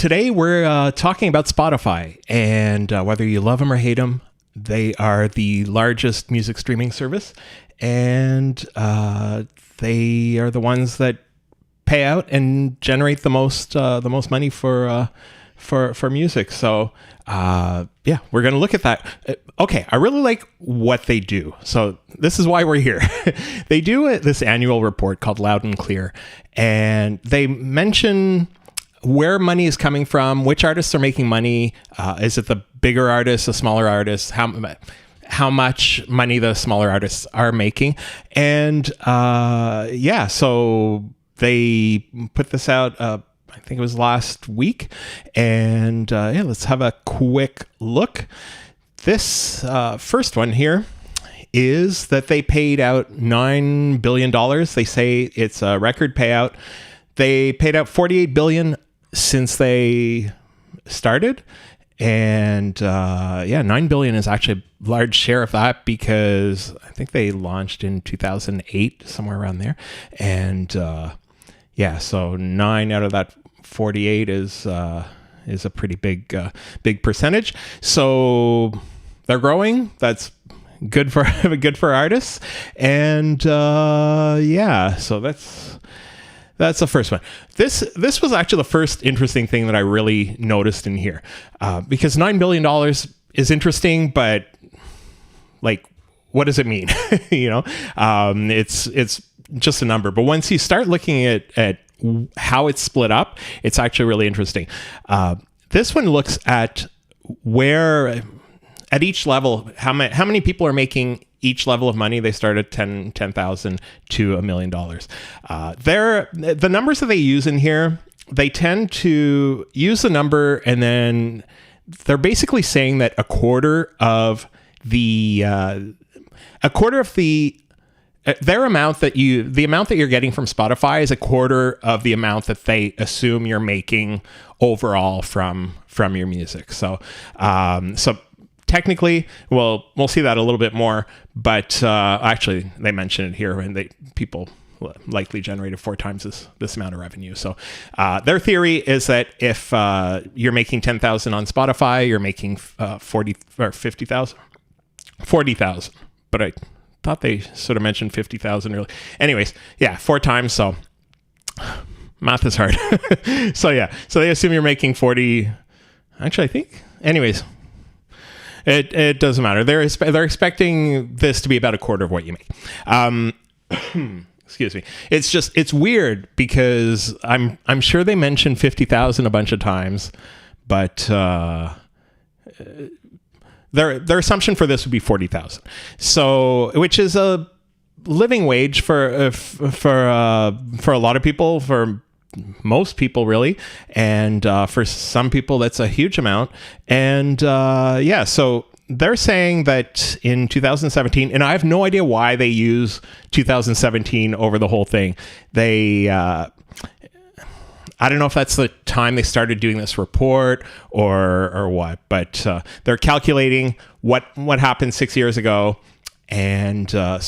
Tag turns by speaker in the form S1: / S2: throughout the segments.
S1: today we're talking about Spotify, and whether you love them or hate them, they are the largest music streaming service, and they are the ones that pay out and generate the most money for music. So yeah, we're going to look at that. Okay, I really like what they do. So this is why we're here. They do this annual report called Loud and Clear, and they mention where money is coming from, which artists are making money. Is it the bigger artists, the smaller artists? How much money the smaller artists are making? And yeah, so they put this out, I think it was last week. And yeah, let's have a quick look. This first one here is that they paid out $9 billion. They say it's a record payout. They paid out $48 billion since they started. And yeah, $9 billion is actually a large share of that, because I think they launched in 2008, somewhere around there. And yeah, so 9 out of that 48 is a pretty big percentage. So they're growing. That's good for artists. And yeah, so that's the first one. This was actually the first interesting thing that I really noticed in here, because $9 billion is interesting, but like, what does it mean? You know, it's just a number. But once you start looking at how it's split up, it's actually really interesting. This one looks at where at each level, how many people are making each level of money. They start at $10,000 to $1 million. The numbers that they use in here, they tend to use the number, and then they're basically saying that a quarter of the their amount the amount that you're getting from Spotify is a quarter of the amount that they assume you're making overall from your music. So technically, well, we'll see that a little bit more, but actually they mention it here, and people likely generated 4 times this amount of revenue. So their theory is that if you're making 10,000 on Spotify, you're making 40 or 50,000, 40,000. But I thought they sort of mentioned 50,000 earlier. Anyways, yeah, 4 times. So math is hard. So yeah, so they assume you're making 40. Actually, I think. Anyways. It doesn't matter. They're expecting this to be about a quarter of what you make. Excuse me. It's weird, because I'm sure they mentioned 50,000 a bunch of times, but their assumption for this would be 40,000. So, which is a living wage for a lot of people, for most people really, and for some people that's a huge amount. And yeah, so they're saying that in 2017, and I have no idea why they use 2017 over the whole thing. They I don't know if that's the time they started doing this report or what, but they're calculating what happened 6 years ago. And so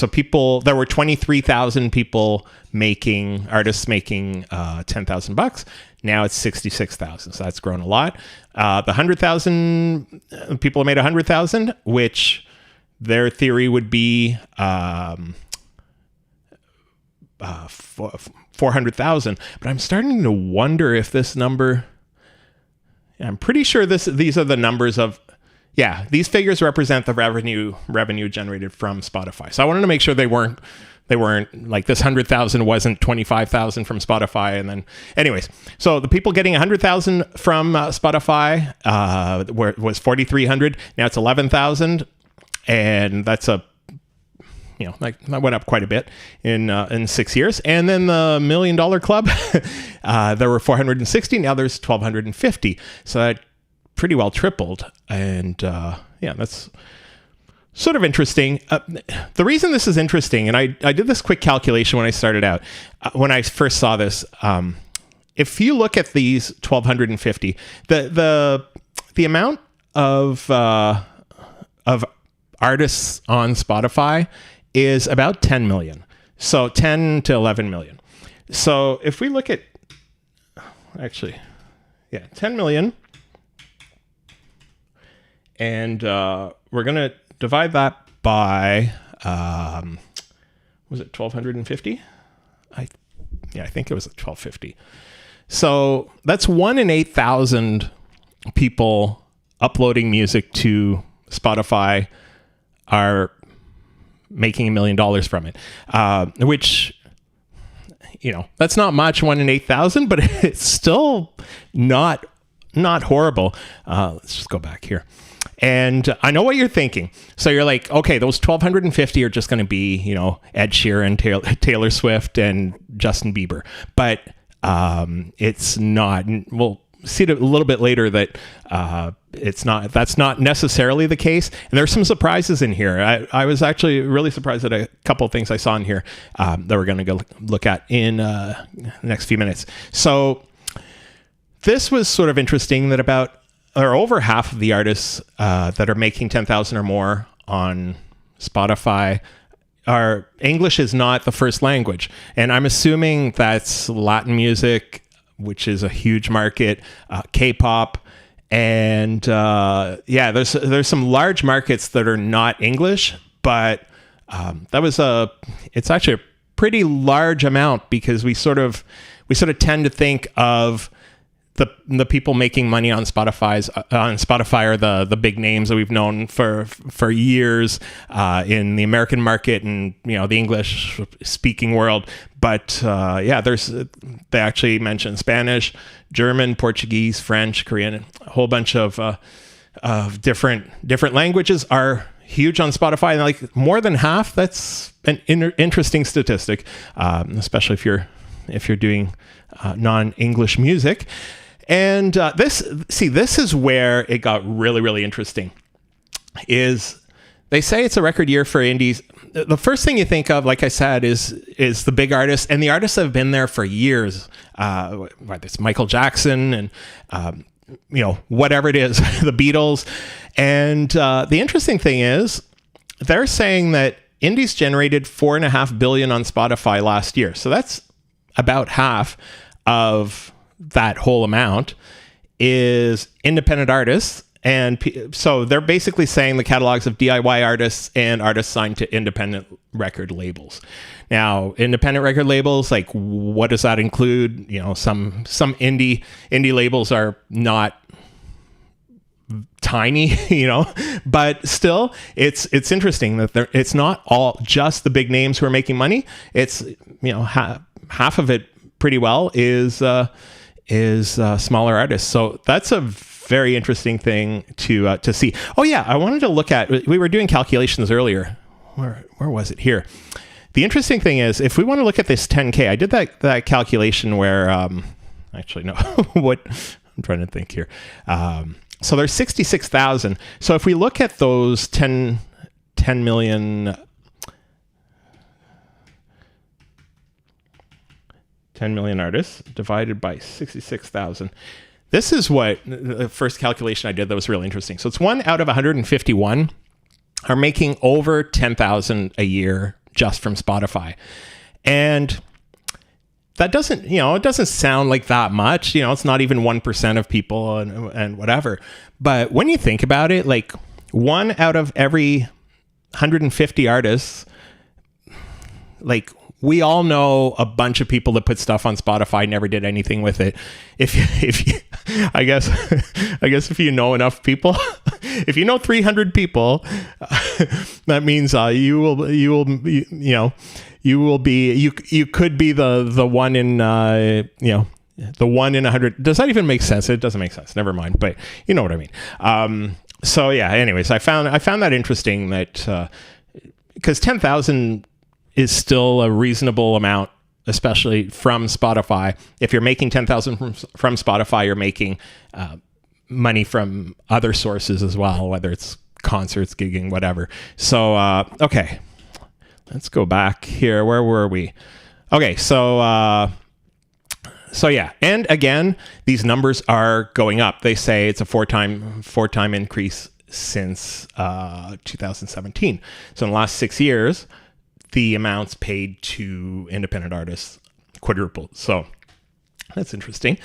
S1: there were 23,000 people artists making $10,000. Now it's 66,000. So that's grown a lot. The 100,000 people made 100,000, which their theory would be 400,000. But I'm starting to wonder if this number, I'm pretty sure these are the numbers of, yeah, these figures represent the revenue generated from Spotify. So I wanted to make sure they weren't like, this 100,000 wasn't 25,000 from Spotify. And then anyways, so the people getting 100,000 from Spotify was 4,300. Now it's 11,000. And that's like, that went up quite a bit in 6 years. And then the $1 Million Club, there were 460. Now there's 1,250. So that pretty well tripled. And yeah, that's sort of interesting. The reason this is interesting, and I did this quick calculation when I started out, when I first saw this, if you look at these 1,250, the amount of artists on Spotify is about 10 million. So 10 to 11 million. So if we look at, actually, Yeah, 10 million. And we're going to divide that by, was it 1,250? I think it was 1,250. So that's 1 in 8,000 people uploading music to Spotify are making $1 million from it, which, that's not much, 1 in 8,000, but it's still not horrible. Let's just go back here. And I know what you're thinking. So you're like, okay, those 1,250 are just going to be, Ed Sheeran, Taylor Swift, and Justin Bieber. But it's not. We'll see it a little bit later that that's not necessarily the case. And there's some surprises in here. I was actually really surprised at a couple of things I saw in here that we're going to go look at in the next few minutes. So this was sort of interesting that over half of the artists that are making 10,000 or more on Spotify are English is not the first language. And I'm assuming that's Latin music, which is a huge market, K-pop, and there's some large markets that are not English, but it's actually a pretty large amount because we sort of tend to think of the people making money on Spotify are the big names that we've known for years in the American market and the English speaking world. But they actually mention Spanish, German, Portuguese, French, Korean, a whole bunch of different languages are huge on Spotify, and like more than half. That's an interesting statistic, especially if you're doing non-English music. And this is where it got really, really interesting. Is they say it's a record year for indies. The first thing you think of, like I said, is the big artists, and the artists have been there for years. Whether it's Michael Jackson and whatever it is, the Beatles. And the interesting thing is, they're saying that indies generated $4.5 billion on Spotify last year. So that's about half of that whole amount is independent artists. And so they're basically saying the catalogs of DIY artists and artists signed to independent record labels. Now, independent record labels, like, what does that include? Some indie labels are not tiny, but still it's interesting that it's not all just the big names who are making money. It's, half of it pretty well is smaller artists. So that's a very interesting thing to see. Oh yeah, I wanted to look at. We were doing calculations earlier. Where was it? Here. The interesting thing is, if we want to look at this 10K, I did that calculation where actually no, what I'm trying to think here. So there's 66,000. So if we look at those 10 million. 10 million artists divided by 66,000. This is what the first calculation I did that was really interesting. So it's 1 out of 151 are making over 10,000 a year just from Spotify. And that doesn't, it doesn't sound like that much. It's not even 1% of people and whatever. But when you think about it, like 1 out of every 150 artists, like, we all know a bunch of people that put stuff on Spotify, never did anything with it. If you, I guess if you know enough people, if you know 300 people, that means you could be the one in the 1 in 100. Does that even make sense? It doesn't make sense. Never mind. But you know what I mean. So yeah. Anyways, I found that interesting that because 10,000 is still a reasonable amount, especially from Spotify. If you're making 10,000 from Spotify, you're making money from other sources as well, whether it's concerts, gigging, whatever. So, okay, let's go back here. Where were we? Okay, so yeah, and again, these numbers are going up. They say it's a four time increase since 2017. So in the last 6 years, the amounts paid to independent artists quadrupled. So that's interesting.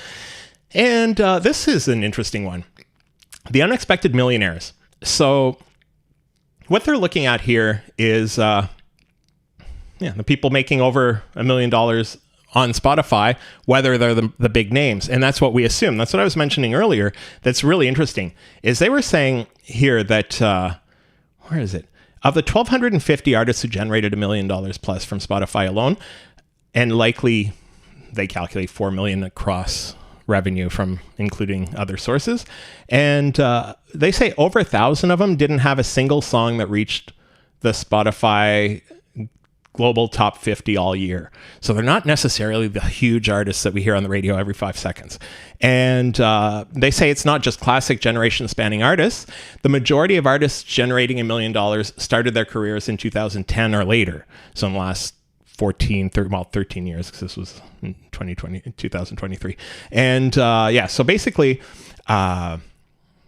S1: And this is an interesting one. The unexpected millionaires. So what they're looking at here is the people making over $1 million on Spotify, whether they're the big names. And that's what we assume. That's what I was mentioning earlier. That's really interesting, is they were saying here that, where is it? Of the 1,250 artists who generated $1 million plus from Spotify alone, and likely they calculate 4 million across revenue from including other sources. And they say over 1,000 of them didn't have a single song that reached the Spotify global top 50 all year. So they're not necessarily the huge artists that we hear on the radio every 5 seconds. And they say it's not just classic generation spanning artists. The majority of artists generating $1 million started their careers in 2010 or later. So in the last 13 years, because this was in 2023. And so basically,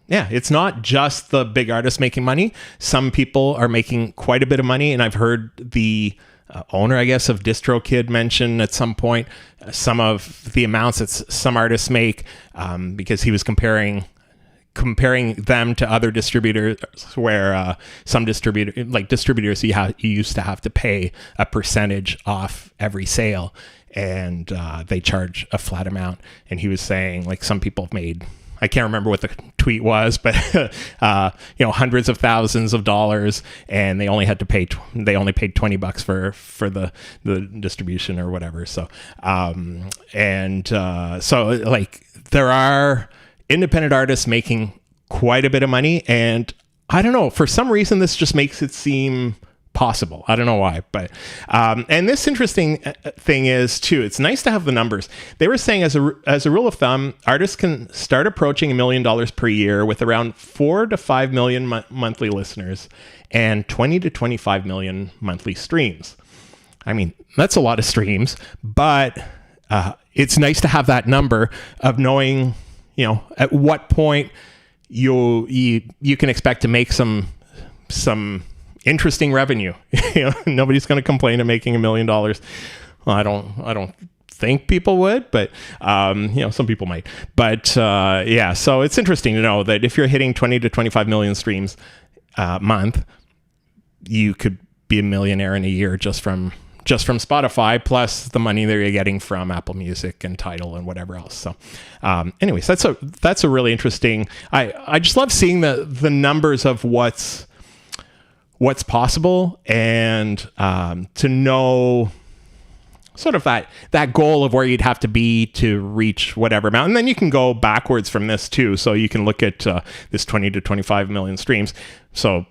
S1: it's not just the big artists making money. Some people are making quite a bit of money. And I've heard the owner, I guess, of DistroKid mention at some point some of the amounts that some artists make, because he was comparing them to other distributors, where some distributors you used to have to pay a percentage off every sale, and they charge a flat amount. And he was saying, like, some people have made, I can't remember what the tweet was, but hundreds of thousands of dollars, and they only had to pay paid $20 for the distribution or whatever. So there are independent artists making quite a bit of money, and I don't know, for some reason this just makes it seem possible. I don't know why, but and this interesting thing is too, it's nice to have the numbers. They were saying as a rule of thumb, artists can start approaching $1 million per year with around 4 to 5 million monthly listeners and 20 to 25 million monthly streams. I mean, that's a lot of streams, but it's nice to have that number of knowing, at what point you can expect to make some interesting revenue. Nobody's going to complain of making $1 million. Well, I don't think people would, but some people might. But so it's interesting to know that if you're hitting 20 to 25 million streams a month, you could be a millionaire in a year just from Spotify, plus the money that you're getting from Apple Music and Tidal and whatever else. So anyways, that's a really interesting, I just love seeing the numbers of what's possible, and to know sort of that goal of where you'd have to be to reach whatever amount. And then you can go backwards from this too. So you can look at this 20 to 25 million streams. So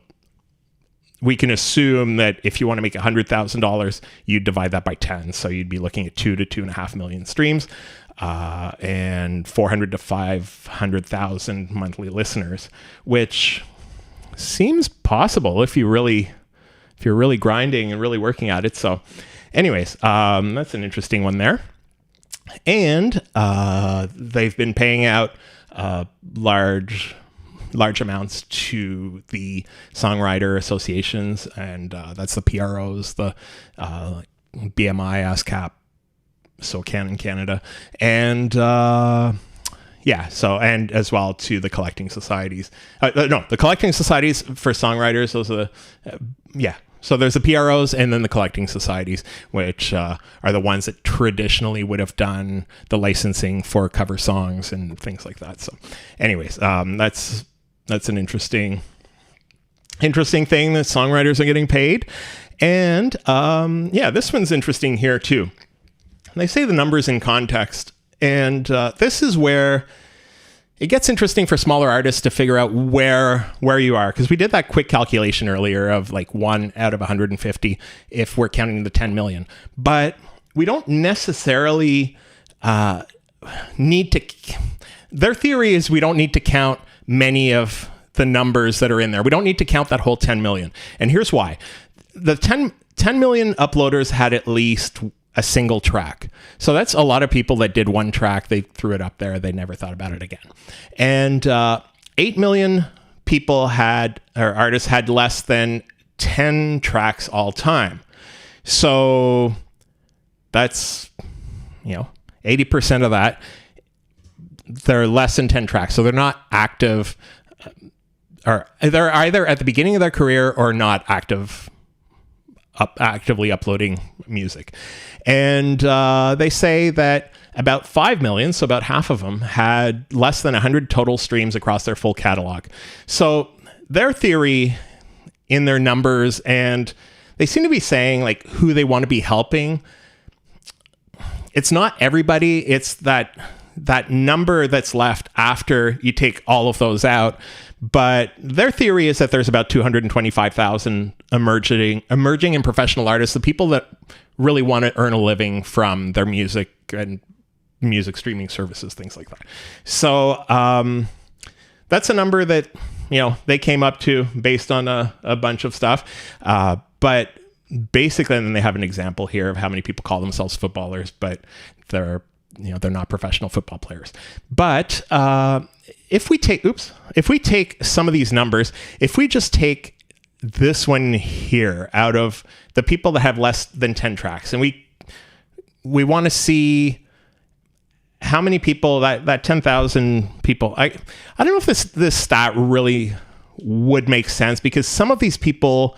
S1: we can assume that if you want to make $100,000, you'd divide that by 10. So you'd be looking at 2 to 2.5 million streams, and 400 to 500,000 monthly listeners, which seems possible if you're really grinding and really working at it. So anyways, that's an interesting one there. And they've been paying out large amounts to the songwriter associations, and that's the PROs, the BMI, ASCAP, SOCAN in Canada, and and as well to the collecting societies. The collecting societies for songwriters, those are So there's the PROs and then the collecting societies, which are the ones that traditionally would have done the licensing for cover songs and things like that. So anyways, that's an interesting thing that songwriters are getting paid. And this one's interesting here too. They say the numbers in context. And this is where it gets interesting for smaller artists to figure out where you are. Because we did that quick calculation earlier of like 1 out of 150 if we're counting the 10 million. But we don't necessarily need to... Their theory is we don't need to count many of the numbers that are in there. We don't need to count that whole 10 million. And here's why. The 10 million uploaders had at least a single track. So that's a lot of people that did one track. They threw it up there. They never thought about it again. And 8 million people artists had less than 10 tracks all time. So that's, 80% of that. they're less than 10 tracks. So they're not active, or they're either at the beginning of their career or not actively uploading music. And they say that about 5 million, so about half of them, had less than 100 total streams across their full catalog. So their theory in their numbers, and they seem to be saying like who they want to be helping. It's not everybody. It's that number that's left after you take all of those out. But their theory is that there's about 225,000 emerging and professional artists, the people that really want to earn a living from their music and music streaming services, things like that. So that's a number that, they came up to based on a bunch of stuff. But basically, and then they have an example here of how many people call themselves footballers, but they're not professional football players. But if we take some of these numbers, if we just take this one here out of the people that have less than 10 tracks, and we want to see how many people that 10,000 people, I don't know if this stat really would make sense, because some of these people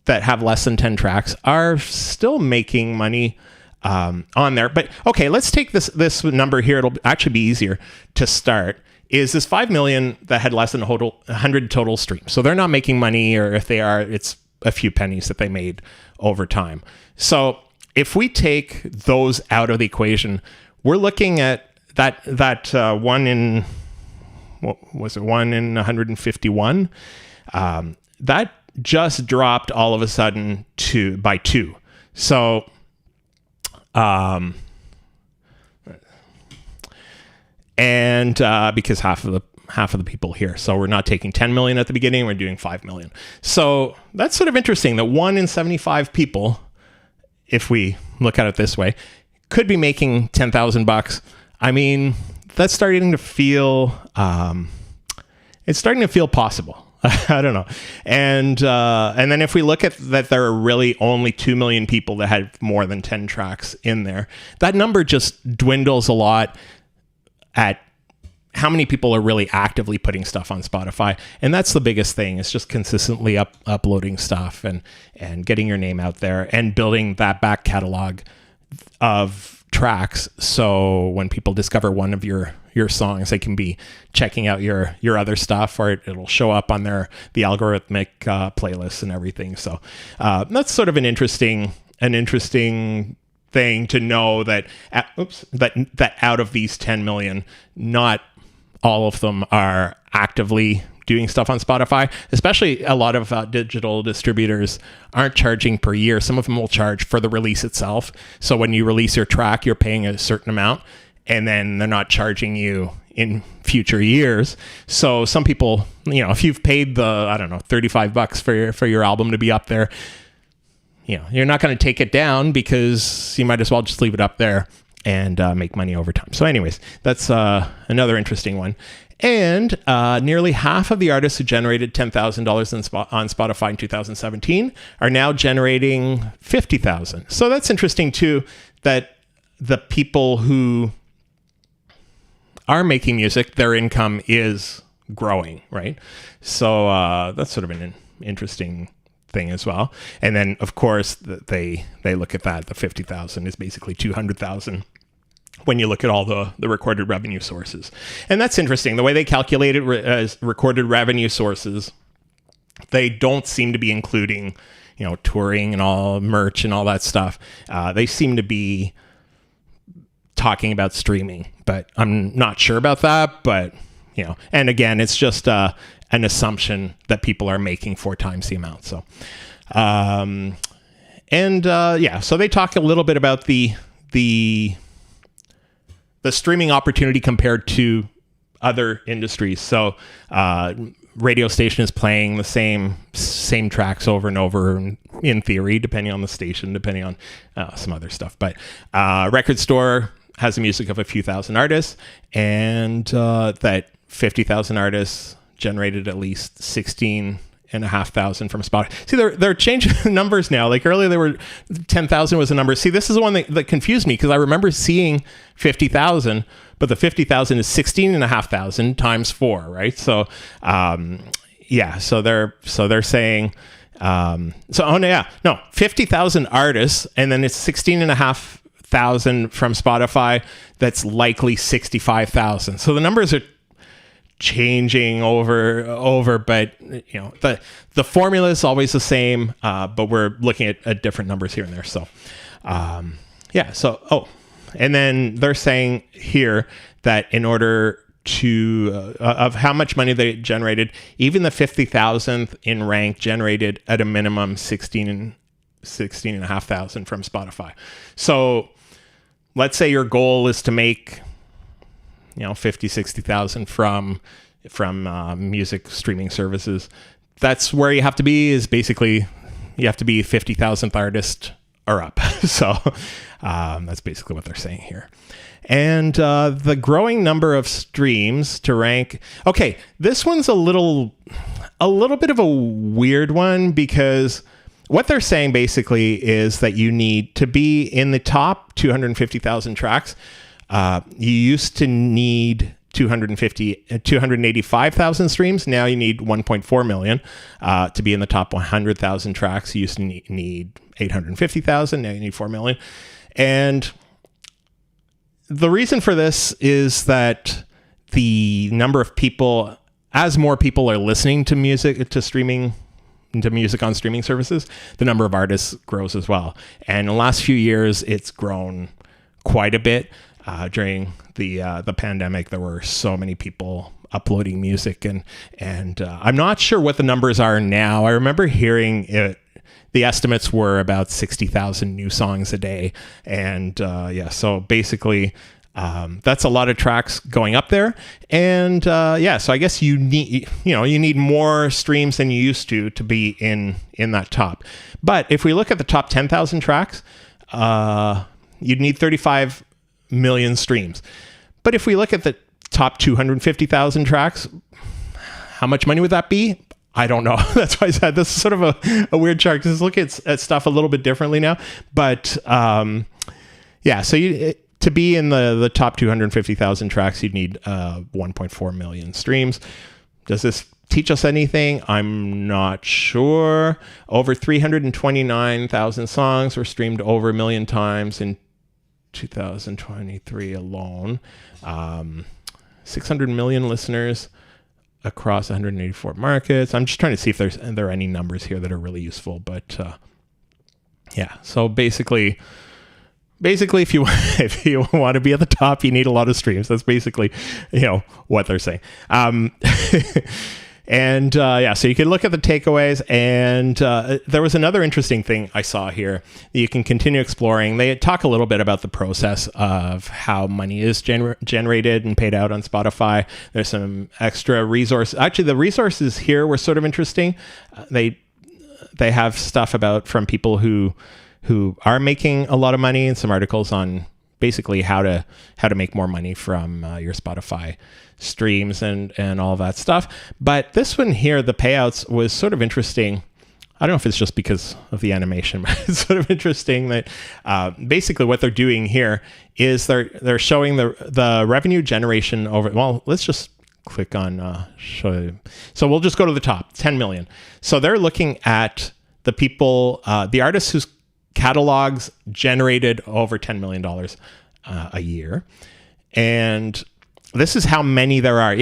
S1: that have less than 10 tracks are still making money on there. But okay, let's take this number here. It'll actually be easier to start. Is this 5 million that had less than 100 total streams. So they're not making money, or if they are, it's a few pennies that they made over time. So if we take those out of the equation, we're looking at that one in, what was it, 1 in 151? That just dropped all of a sudden by 2. So, because half of the people here, so we're not taking 10 million at the beginning, we're doing 5 million. So that's sort of interesting that 1 in 75 people, if we look at it this way, could be making $10,000. I mean, that's starting to feel, it's starting to feel possible. I don't know. And then if we look at that, there are really only 2 million people that had more than 10 tracks in there. That number just dwindles a lot at how many people are really actively putting stuff on Spotify. And that's the biggest thing. It's just consistently uploading stuff and getting your name out there and building that back catalog of tracks. So when people discover one of your songs, they can be checking out your other stuff, or it'll show up on the algorithmic playlists and everything. So that's sort of an interesting thing to know that out of these 10 million, not all of them are actively doing stuff on Spotify. Especially a lot of digital distributors aren't charging per year. Some of them will charge for the release itself. So when you release your track, you're paying a certain amount, and then they're not charging you in future years. So some people, if you've paid the, I don't know, $35 for your album to be up there, you're not going to take it down, because you might as well just leave it up there and make money over time. So anyways, that's another interesting one. And nearly half of the artists who generated $10,000 on Spotify in 2017 are now generating $50,000. So that's interesting too, that the people who are making music, their income is growing, right? So that's sort of an interesting thing as well. And then of course they look at that, the 50,000 is basically 200,000 when you look at all the recorded revenue sources. And that's interesting. The way they calculate it as recorded revenue sources, they don't seem to be including, touring and all merch and all that stuff. They seem to be talking about streaming, but I'm not sure about that. But, and again, it's just an assumption that people are making 4 times the amount. So, so they talk a little bit about the streaming opportunity compared to other industries. So radio station is playing the same tracks over and over, in theory, depending on the station, depending on some other stuff. But record store has the music of a few thousand artists, and that 50,000 artists generated at least 16,500 from Spotify. See, they're changing the numbers now. Like earlier, they were 10,000 was the number. See, this is the one that confused me, because I remember seeing 50,000, but the 50,000 is 16,500 times 4, right? So, so they're saying, 50,000 artists, and then it's 16,500 from Spotify. That's likely 65,000. So the numbers are changing over, but the formula is always the same, but we're looking at different numbers here and there. So, and then they're saying here that in order to of how much money they generated, even the 50,000th in rank generated at a minimum 16,500 from Spotify. So let's say your goal is to make 60,000 from music streaming services. That's where you have to be, is basically you have to be 50,000th artist or up. So that's basically what they're saying here. And the growing number of streams to rank. Okay, this one's a little bit of a weird one, because what they're saying basically is that you need to be in the top 250,000 tracks. You used to need 285,000 streams. Now you need 1.4 million to be in the top 100,000 tracks. You used to need 850,000. Now you need 4 million. And the reason for this is that the number of people, as more people are listening to music on streaming services, the number of artists grows as well. And in the last few years, it's grown quite a bit. During the pandemic, there were so many people uploading music, and I'm not sure what the numbers are now. I remember hearing it. The estimates were about 60,000 new songs a day, and so basically that's a lot of tracks going up there. And so I guess you need more streams than you used to be in that top. But if we look at the top 10,000 tracks, you'd need 35 million streams. But if we look at the top 250,000 tracks, how much money would that be? I don't know. That's why I said this is sort of a weird chart, because look at stuff a little bit differently now. But so to be in the top 250,000 tracks, you'd need 1.4 million streams. Does this teach us anything? I'm not sure. Over 329,000 songs were streamed over 1 million times in 2023 alone. 600 million listeners across 184 markets. I'm just trying to see if there are any numbers here that are really useful. But so basically, if you want to be at the top, you need a lot of streams. That's basically what they're saying. And so you can look at the takeaways, and there was another interesting thing I saw here that you can continue exploring. They talk a little bit about the process of how money is generated and paid out on Spotify. There's some extra resources. Actually, the resources here were sort of interesting. They have stuff from people who are making a lot of money, and some articles on basically how to make more money from your Spotify streams and all of that stuff. But this one here, the payouts, was sort of interesting. I don't know if it's just because of the animation, but it's sort of interesting that basically what they're doing here is they're showing the revenue generation over. Well, let's just click on show you. So we'll just go to the top, 10 million. So they're looking at the people, the artists whose catalogs generated over $10 million a year. And this is how many there are.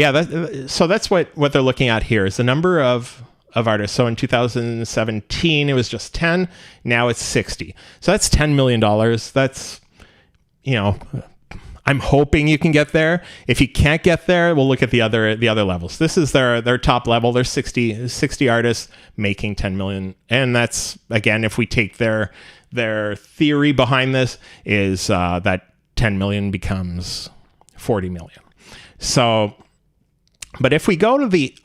S1: So that's what they're looking at here, is the number of artists. So in 2017, it was just 10. Now it's 60. So that's $10 million. That's, I'm hoping you can get there. If you can't get there, we'll look at the other levels. This is their top level. There's 60 artists making 10 million. And that's, again, if we take their theory behind this, is that 10 million becomes 40 million. So, but if we go to the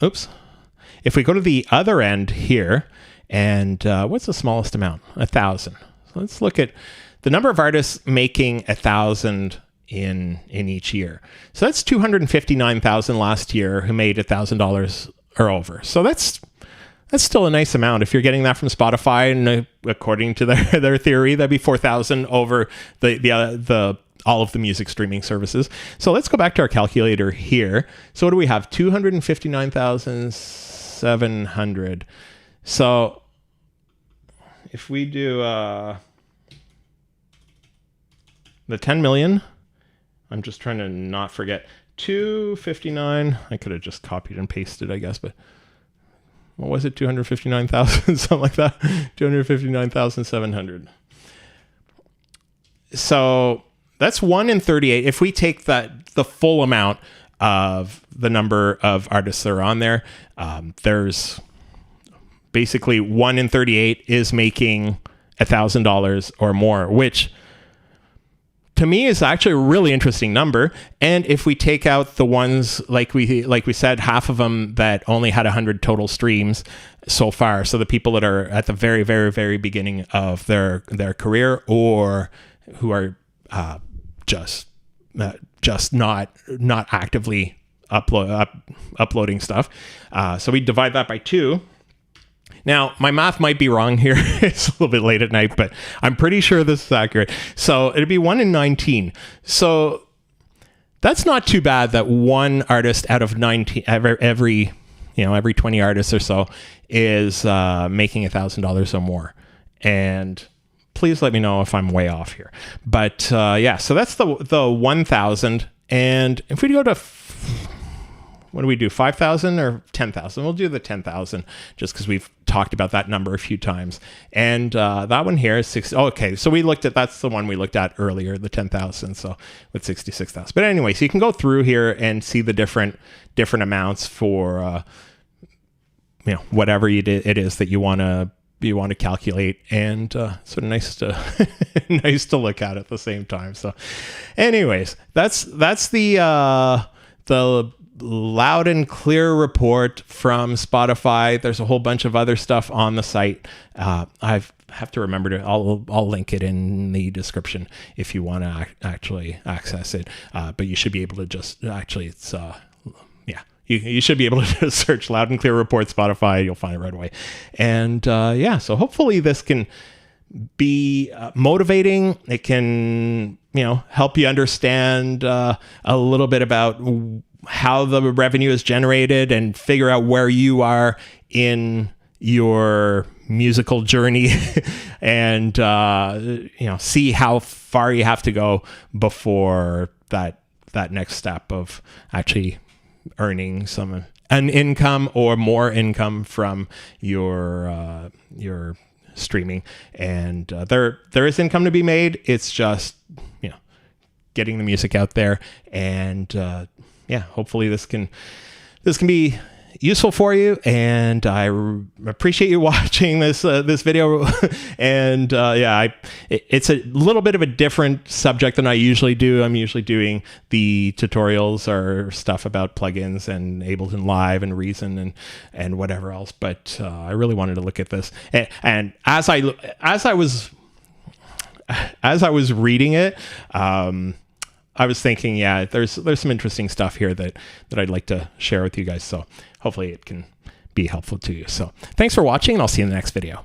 S1: other end here, and what's the smallest amount? 1,000. So let's look at the number of artists making 1,000 in each year. So that's 259,000 last year who made $1,000 or over. So that's still a nice amount. If you're getting that from Spotify, and according to their theory, that'd be 4,000 over the all of the music streaming services. So let's go back to our calculator here. So what do we have? 259,700. So if we do the 10 million, I'm just trying to not forget, 259, I could have just copied and pasted, I guess, but what was it? 259,000, something like that. 259,700. So that's 1 in 38. If we take the full amount of the number of artists that are on there, there's basically 1 in 38 is making $1,000 or more, which to me is actually a really interesting number. And if we take out the ones, like we said, half of them that only had 100 total streams so far, so the people that are at the very, very, very beginning of their career, or who are just not actively uploading stuff. So we divide that by 2. Now, my math might be wrong here. It's a little bit late at night, but I'm pretty sure this is accurate. So it'd be 1 in 19. So that's not too bad that one artist out of 19, every 20 artists or so is making $1,000 or more. And please let me know if I'm way off here. But yeah, so that's the 1,000. And if we go to what do we do, 5,000 or 10,000? We'll do the 10,000 just because we've talked about that number a few times. And that one here is 60. Oh, okay, so that's the one we looked at earlier, the 10,000. So with 66,000. But anyway, so you can go through here and see the different amounts for whatever it is that you want to calculate, and sort of nice to look at the same time. So anyways, that's the loud and clear report from Spotify. There's a whole bunch of other stuff on the site. I have to remember to, I'll link it in the description if you want to actually access it. But you should be able to just it's you should be able to just search loud and clear report Spotify. You'll find it right away. And so hopefully this can be motivating. It can help you understand a little bit about how the revenue is generated and figure out where you are in your musical journey and see how far you have to go before that next step of actually earning an income or more income from your streaming. And there is income to be made. It's just getting the music out there, and hopefully this can be useful for you. And I appreciate you watching this video. And it's a little bit of a different subject than I usually do. I'm usually doing the tutorials or stuff about plugins and Ableton Live and Reason and whatever else. But I really wanted to look at this. And as I was reading it, I was thinking, there's some interesting stuff here that I'd like to share with you guys. So hopefully it can be helpful to you. So thanks for watching, and I'll see you in the next video.